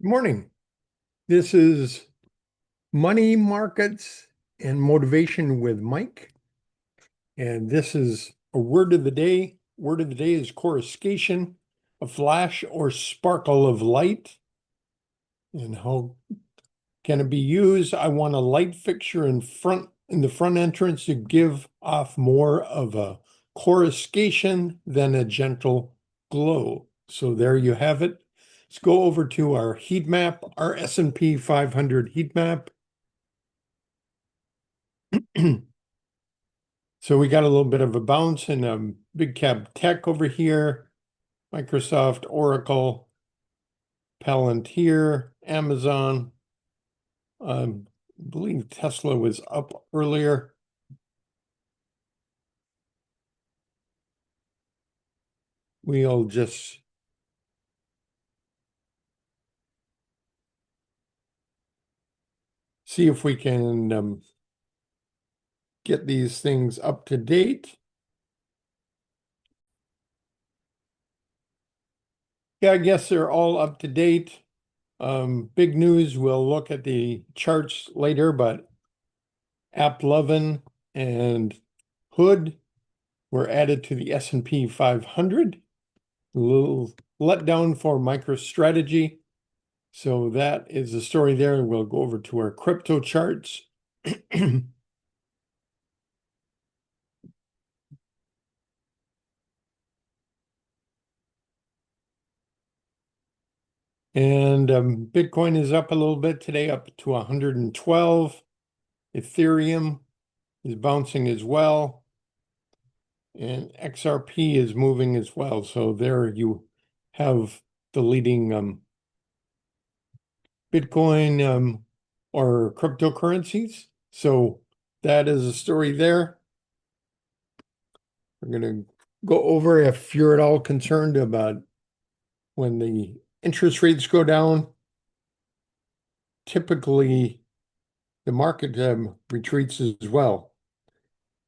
Good morning. This is Money Markets and Motivation with Mike. And this is a word of the day. Word of the day is coruscation, a flash or sparkle of light. And how can it be used? I want a light fixture in the front entrance to give off more of a coruscation than a gentle glow. So there you have it. Let's go over to our heat map, our S&P 500 heat map. So we got a little bit of a bounce in big cap tech over here, Microsoft, Oracle, Palantir, Amazon. I believe Tesla was up earlier. We'll just see if we can get these things up to date. Yeah, I guess they're all up to date. Big news, we'll look at the charts later, but AppLovin and Hood were added to the S&P 500. A little letdown for MicroStrategy. So that is the story there. We'll go over to our crypto charts. And Bitcoin is up a little bit today, up to 112. Ethereum is bouncing as well. And XRP is moving as well. So there you have the leading Bitcoin or cryptocurrencies. So that is a story there. We're going to go over if you're at all concerned about when the interest rates go down. Typically, the market retreats as well.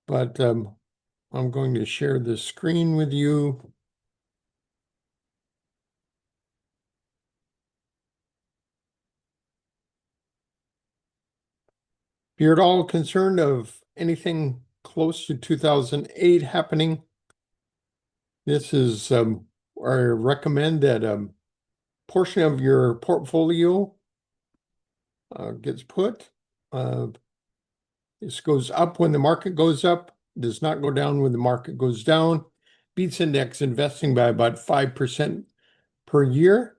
But I'm going to share the screen with you. If you're at all concerned of anything close to 2008 happening, this is where I recommend that portion of your portfolio gets put. This goes up when the market goes up, does not go down when the market goes down. Beats index investing by about 5% per year.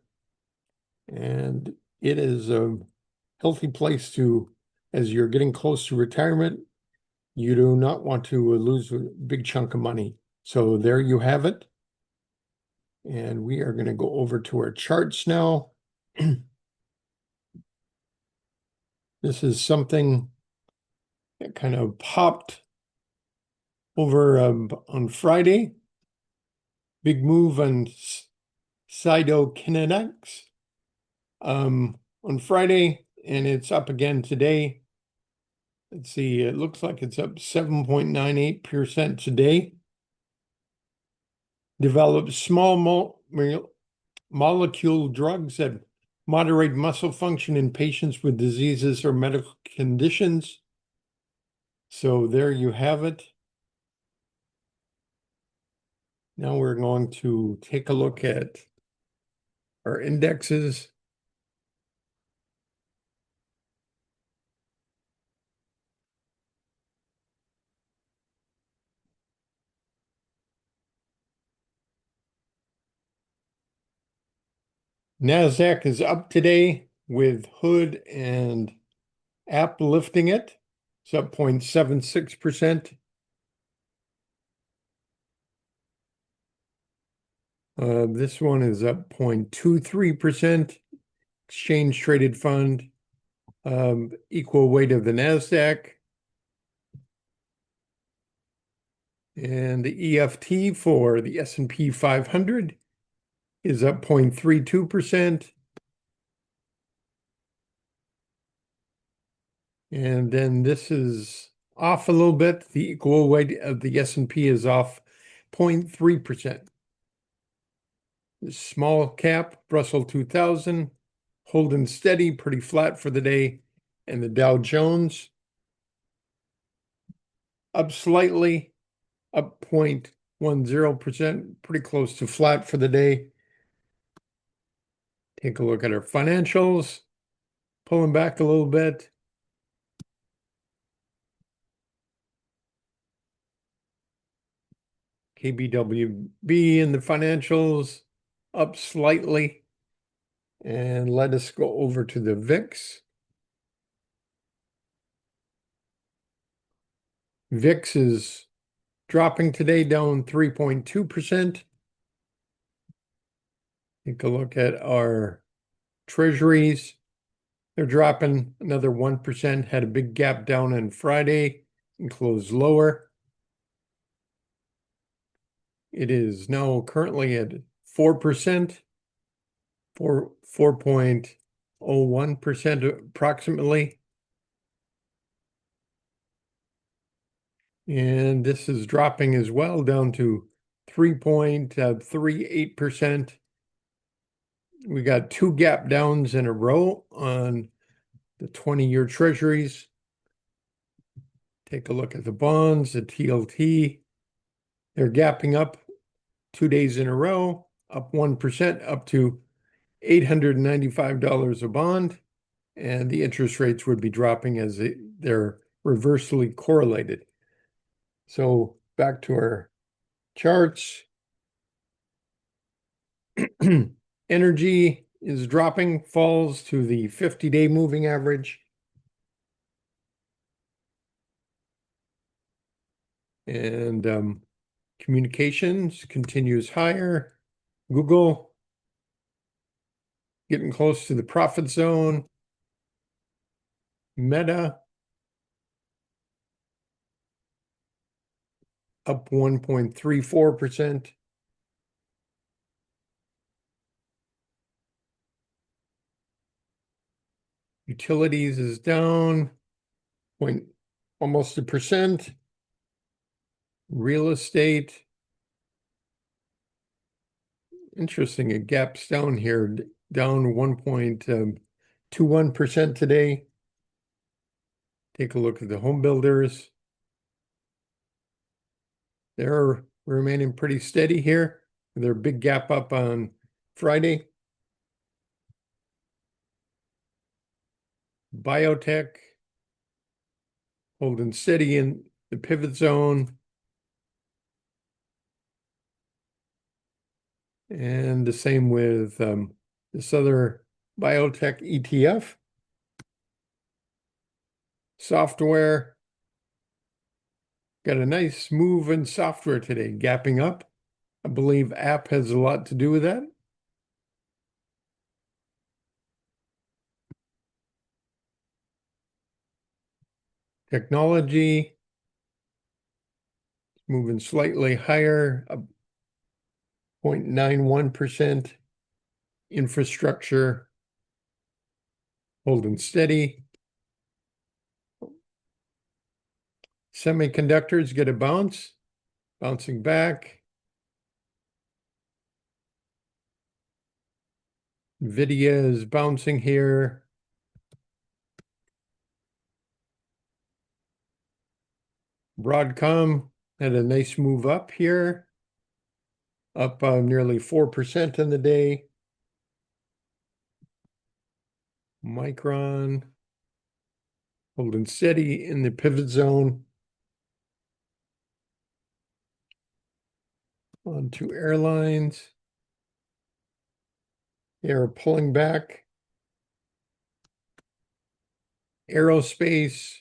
And it is a healthy place to, as you're getting close to retirement, you do not want to lose a big chunk of money. So there you have it. And we are going to go over to our charts now. This is something that kind of popped over on Friday. Big move on cytokinetics on Friday, and it's up again today. Let's see, it looks like it's up 7.98% today. Developed small molecule drugs that moderate muscle function in patients with diseases or medical conditions. So there you have it. Now we're going to take a look at our indexes. NASDAQ is up today with Hood and App lifting it. It's up 0.76%. This one is up 0.23%. Exchange traded fund, equal weight of the NASDAQ. And the EFT for the S&P 500 is up 0.32%. And then this is off a little bit. The equal weight of the S&P is off 0.3%. Small cap, Russell 2000, holding steady, pretty flat for the day. And the Dow Jones up slightly, up 0.10%, pretty close to flat for the day. Take a look at our financials, pulling back a little bit. KBWB in the financials up slightly. And let us go over to the VIX. VIX is dropping today, down 3.2%. Take a look at our treasuries. They're dropping another 1%, had a big gap down on Friday and closed lower. It is now currently at 4%, 4.01% approximately. And this is dropping as well down to 3.38%. We got two gap downs in a row on the 20-year treasuries. Take a look at the bonds, the TLT. They're gapping up 2 days in a row, up 1%, up to $895 a bond. And the interest rates would be dropping as they're reversely correlated. So back to our charts. Energy is dropping, falls to the 50-day moving average. And communications continues higher. Google getting close to the profit zone. Meta up 1.34%. Utilities is down almost 1%. Real estate, interesting, it gaps down here, down 1.21% today. Take a look at the home builders. They're remaining pretty steady here. Their big gap up on Friday. Biotech holding steady in the pivot zone. And the same with this other biotech ETF. Software. Got a nice move in software today, gapping up. I believe app has a lot to do with that. Technology moving slightly higher, 0.91%. Infrastructure holding steady. Semiconductors get a bounce, bouncing back. NVIDIA is bouncing here. Broadcom had a nice move up here, up nearly 4% in the day. Micron holding steady in the pivot zone. On to airlines. They are pulling back. Aerospace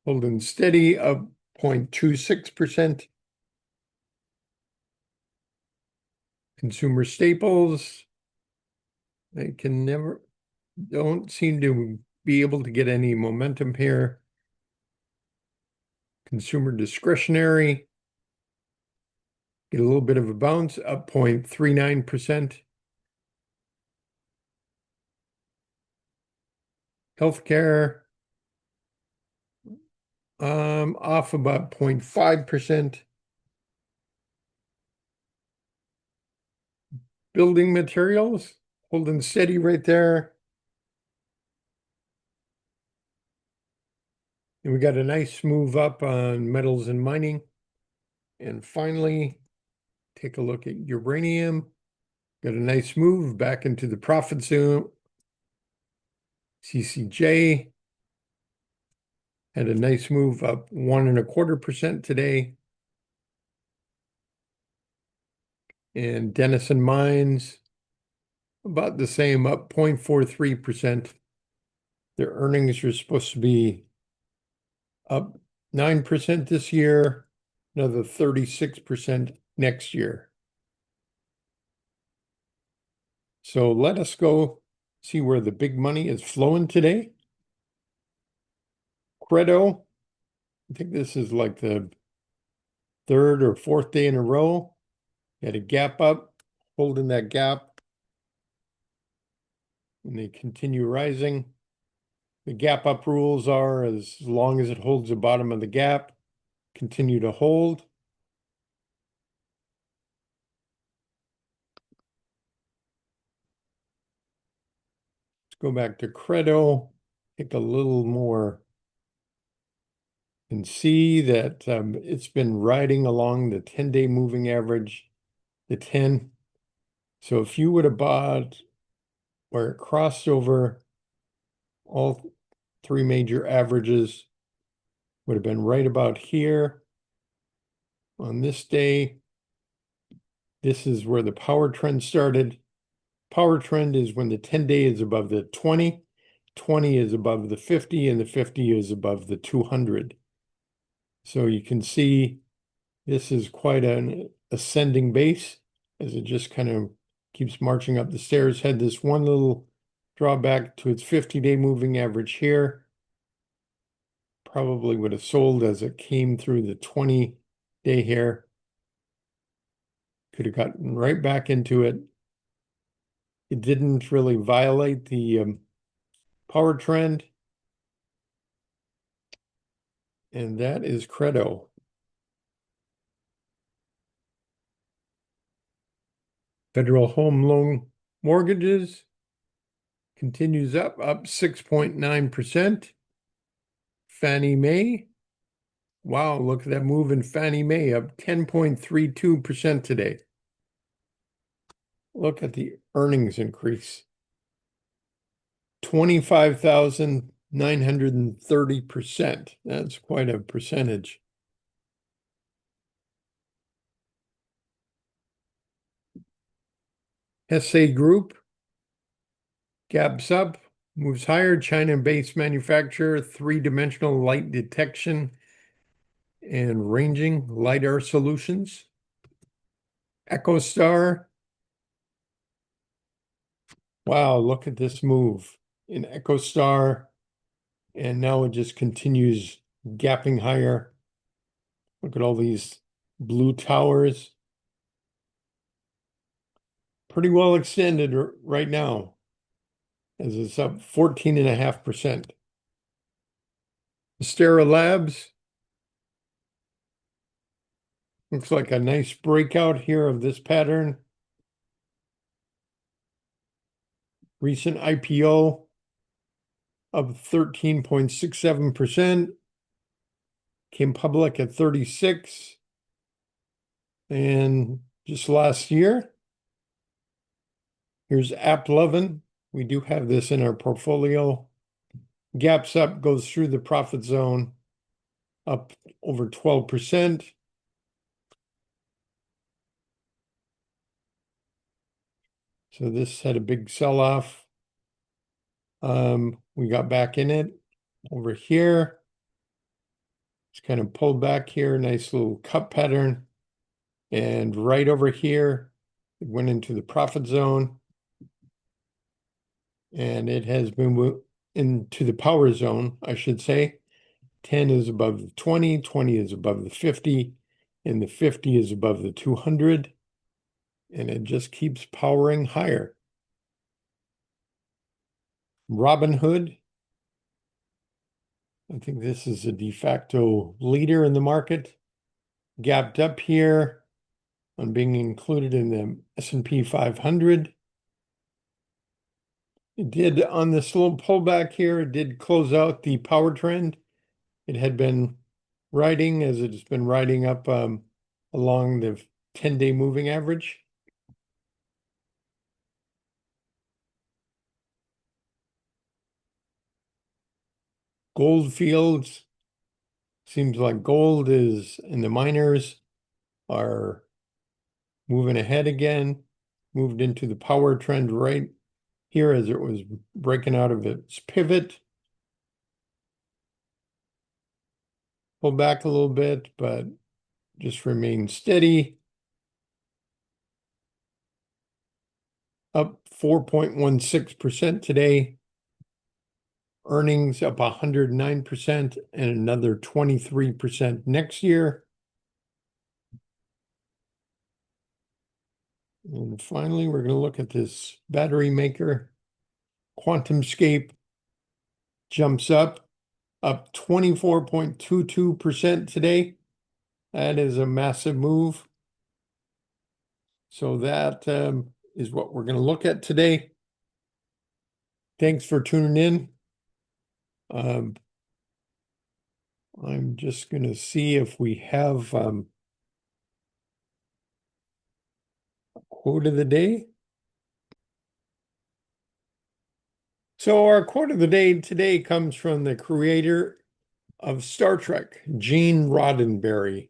holding steady, up 0.26%. Consumer staples, they don't seem to be able to get any momentum here. Consumer discretionary, get a little bit of a bounce, up 0.39%. Healthcare, off about 0.5%. Building materials holding steady right there. And we got a nice move up on metals and mining. And finally, take a look at uranium. Got a nice move back into the profit zone. CCJ had a nice move up 1.25% today. And Denison Mines, about the same, up 0.43%. Their earnings are supposed to be up 9% this year, another 36% next year. So let us go see where the big money is flowing today. Credo, I think this is like the third or fourth day in a row. Had a gap up, holding that gap, and they continue rising. The gap up rules are as long as it holds the bottom of the gap, continue to hold. Let's go back to Credo, take a little more and see that it's been riding along the 10-day moving average, the 10. So if you would have bought where it crossed over all three major averages, would have been right about here on this day. This is where the power trend started. Power trend is when the 10-day is above the 20, 20 is above the 50, and the 50 is above the 200. So you can see this is quite an ascending base as it just kind of keeps marching up the stairs. Had this one little drawback to its 50-day moving average here. Probably would have sold as it came through the 20-day here. Could have gotten right back into it. It didn't really violate the power trend. And that is Credo. Federal home loan mortgages continues up 6.9%. Fannie Mae, wow, look at that move in Fannie Mae, up 10.32% today. Look at the earnings increase. 25,930%. That's quite a percentage. SA Group gaps up, moves higher. China-based manufacturer, three-dimensional light detection and ranging LiDAR solutions. EchoStar. Wow, look at this move in EchoStar. And now it just continues gapping higher. Look at all these blue towers. Pretty well extended right now, as it's up 14.5%. Astera Labs looks like a nice breakout here of this pattern. Recent IPO up 13.67%. Came public at 36. And just last year, here's AppLovin. We do have this in our portfolio. Gaps up, goes through the profit zone, up over 12%. So this had a big sell-off. We got back in it over here. It's kind of pulled back here, nice little cup pattern. And right over here, it went into the profit zone. And it has been into the power zone, I should say. 10 is above the 20, 20 is above the 50, and the 50 is above the 200. And it just keeps powering higher. Robinhood, I think this is a de facto leader in the market. Gapped up here on being included in the S&P 500. It did on this little pullback here, it did close out the power trend. It had been riding as it's been riding up along the 10-day moving average. Gold fields, seems like gold is, and the miners are moving ahead again, moved into the power trend right here as it was breaking out of its pivot. Pulled back a little bit, but just remained steady. Up 4.16% today. Earnings up 109% and another 23% next year. And finally, we're going to look at this battery maker. QuantumScape jumps up 24.22% today. That is a massive move. So that is what we're going to look at today. Thanks for tuning in. I'm just going to see if we have a quote of the day. So our quote of the day today comes from the creator of Star Trek, Gene Roddenberry.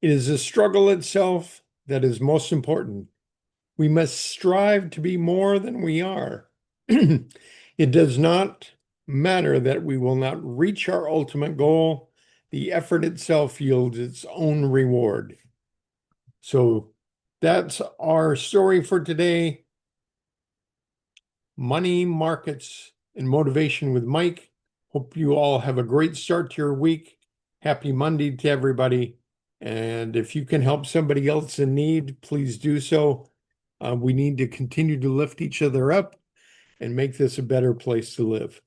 It is the struggle itself that is most important. We must strive to be more than we are. It does not matter that we will not reach our ultimate goal. The effort itself yields its own reward. So that's our story for today. Money, markets, and motivation with Mike. Hope you all have a great start to your week. Happy Monday to everybody. And if you can help somebody else in need, please do so. We need to continue to lift each other up and make this a better place to live.